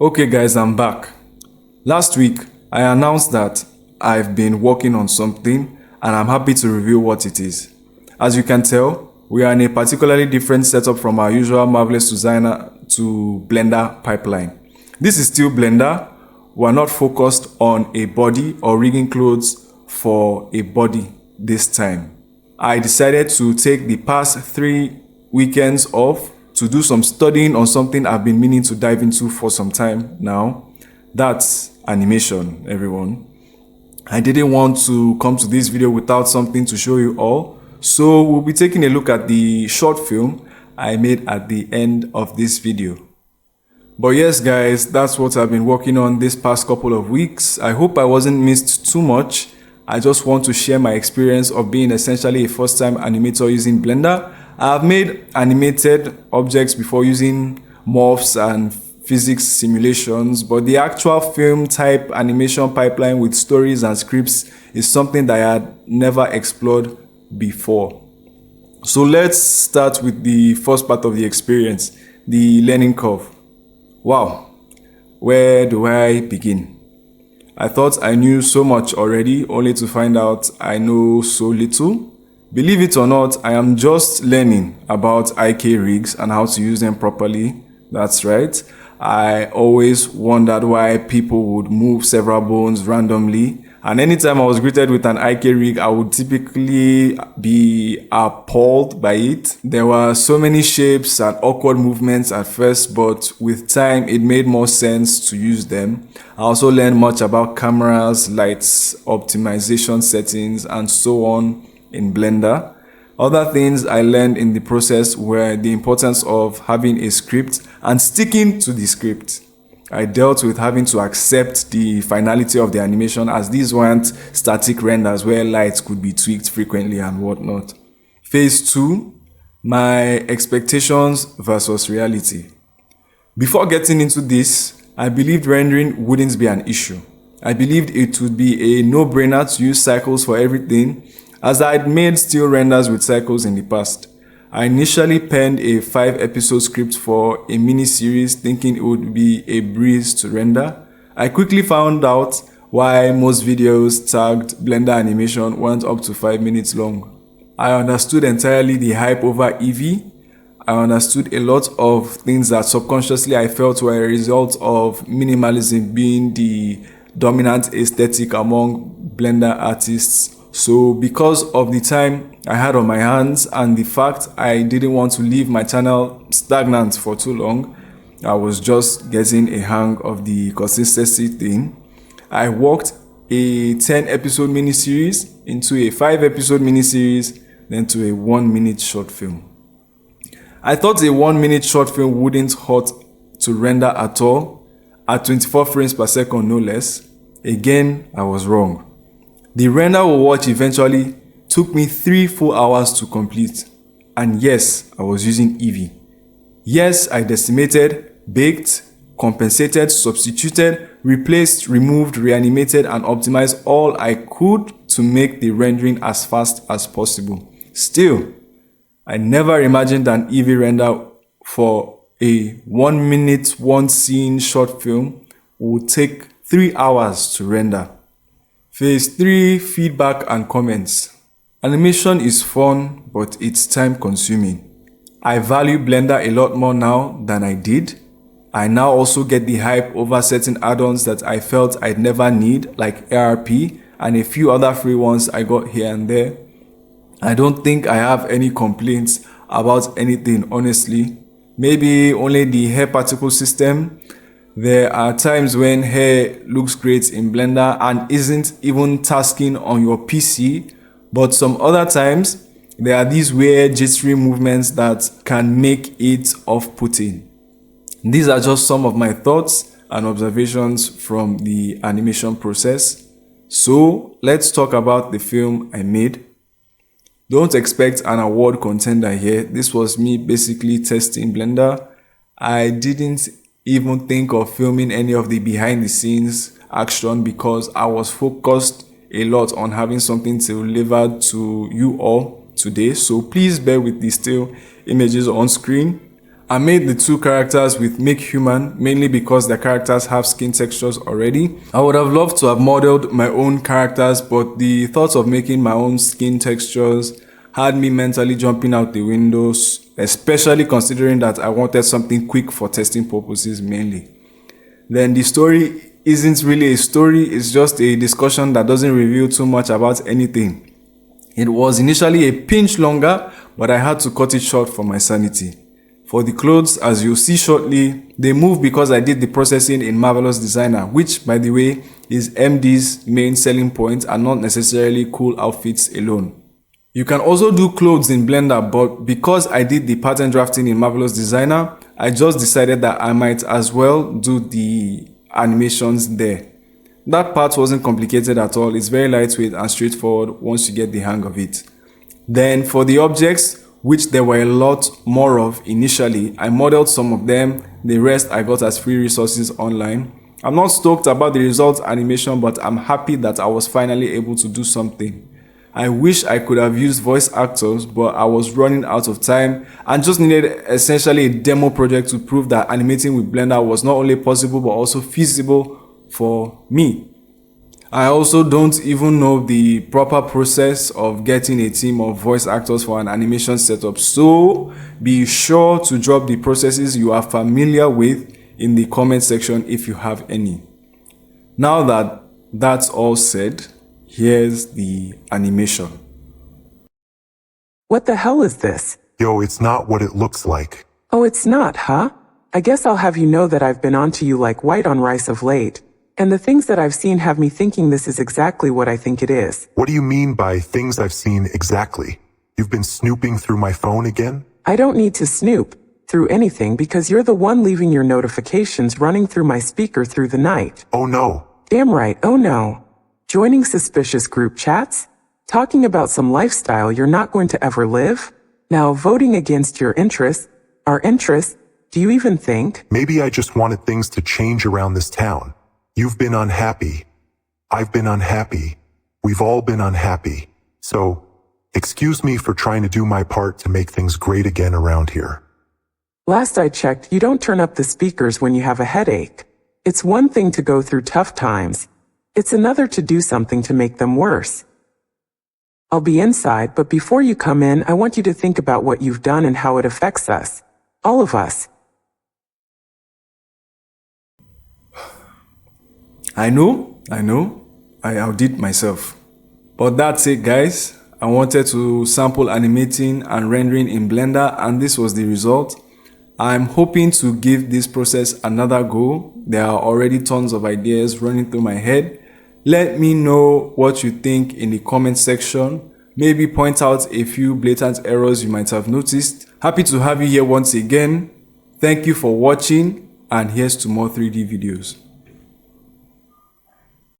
Okay guys, I'm back. Last week, I announced that I've been working on something and I'm happy to reveal what it is. As you can tell, we are in a particularly different setup from our usual Marvelous Designer to Blender pipeline. This is still Blender. We're not focused on a body or rigging clothes for a body this time. I decided to take the past 3 weekends off to do some studying on something I've been meaning to dive into for some time now. That's animation, everyone. I didn't want to come to this video without something to show you all, so we'll be taking a look at the short film I made at the end of this video. But yes guys, that's what I've been working on this past couple of weeks. I hope I wasn't missed too much. I just want to share my experience of being essentially a first-time animator using Blender. I've made animated objects before using morphs and physics simulations, but the actual film type animation pipeline with stories and scripts is something that I had never explored before. So let's start with the first part of the experience, the learning curve. Wow, where do I begin? I thought I knew so much already, only to find out I know so little. Believe it or not, I am just learning about IK rigs and how to use them properly. That's right. I always wondered why people would move several bones randomly, and anytime I was greeted with an IK rig, I would typically be appalled by it. There were so many shapes and awkward movements at first, but with time it made more sense to use them. I also learned much about cameras, lights, optimization settings, and so on in Blender. Other things I learned in the process were the importance of having a script and sticking to the script. I dealt with having to accept the finality of the animation, as these weren't static renders where lights could be tweaked frequently and whatnot. Phase 2, my expectations versus reality. Before getting into this, I believed rendering wouldn't be an issue. I believed it would be a no-brainer to use cycles for everything, as I'd made still renders with cycles in the past. I initially penned a 5-episode script for a mini-series thinking it would be a breeze to render. I quickly found out why most videos tagged Blender animation weren't up to 5 minutes long. I understood entirely the hype over Eevee. I understood a lot of things that subconsciously I felt were a result of minimalism being the dominant aesthetic among Blender artists. So because of the time I had on my hands and the fact I didn't want to leave my channel stagnant for too long, I was just getting a hang of the consistency thing. I worked a 10-episode miniseries into a 5-episode miniseries, then to a 1-minute short film. I thought a 1-minute short film wouldn't hurt to render at all, at 24 frames per second no less. Again, I was wrong. The render we'll watch eventually took me 3 full hours to complete. And yes, I was using Eevee. Yes, I decimated, baked, compensated, substituted, replaced, removed, reanimated, and optimized all I could to make the rendering as fast as possible. Still, I never imagined an Eevee render for a 1-minute, 1-scene short film would take 3 hours to render. Phase 3, feedback and comments. Animation is fun, but it's time consuming. I value Blender a lot more now than I did. I now also get the hype over certain add-ons that I felt I'd never need, like ARP and a few other free ones I got here and there. I don't think I have any complaints about anything, honestly. Maybe only the hair particle system. There are times when hair looks great in Blender and isn't even tasking on your PC, but some other times there are these weird jittery movements that can make it off-putting. These are just some of my thoughts and observations from the animation process. So let's talk about the film I made. Don't expect an award contender here. This was me basically testing Blender. I didn't even think of filming any of the behind the scenes action because I was focused a lot on having something to deliver to you all today. So please bear with the still images on screen. I made the two characters with Make Human mainly because their characters have skin textures already. I would have loved to have modeled my own characters, but the thought of making my own skin textures had me mentally jumping out the windows, especially considering that I wanted something quick for testing purposes mainly. Then the story isn't really a story, it's just a discussion that doesn't reveal too much about anything. It was initially a pinch longer, but I had to cut it short for my sanity. For the clothes, as you'll see shortly, they move because I did the processing in Marvelous Designer, which, by the way, is MD's main selling point and not necessarily cool outfits alone. You can also do clothes in Blender, but because I did the pattern drafting in Marvelous Designer, I just decided that I might as well do the animations there. That part wasn't complicated at all, it's very lightweight and straightforward once you get the hang of it. Then for the objects, which there were a lot more of initially, I modeled some of them, the rest I got as free resources online. I'm not stoked about the result animation, but I'm happy that I was finally able to do something. I wish I could have used voice actors, but I was running out of time and just needed essentially a demo project to prove that animating with Blender was not only possible but also feasible for me. I also don't even know the proper process of getting a team of voice actors for an animation setup, so be sure to drop the processes you are familiar with in the comment section if you have any. Now that that's all said, here's the animation. What the hell is this? Yo, it's not what it looks like. Oh, it's not, huh? I guess I'll have you know that I've been onto you like white on rice of late. And the things that I've seen have me thinking this is exactly what I think it is. What do you mean by things I've seen exactly? You've been snooping through my phone again? I don't need to snoop through anything because you're the one leaving your notifications running through my speaker through the night. Oh no. Damn right, oh no. Joining suspicious group chats? Talking about some lifestyle you're not going to ever live? Now voting against your interests, our interests, do you even think? Maybe I just wanted things to change around this town. You've been unhappy. I've been unhappy. We've all been unhappy. So, excuse me for trying to do my part to make things great again around here. Last I checked, you don't turn up the speakers when you have a headache. It's one thing to go through tough times. It's another to do something to make them worse. I'll be inside, but before you come in, I want you to think about what you've done and how it affects us. All of us. I know, I outdid myself. But that's it, guys. I wanted to sample animating and rendering in Blender, and this was the result. I'm hoping to give this process another go. There are already tons of ideas running through my head. Let me know what you think in the comment section. Maybe point out a few blatant errors you might have noticed. Happy to have you here once again. Thank you for watching, and here's to more 3D videos.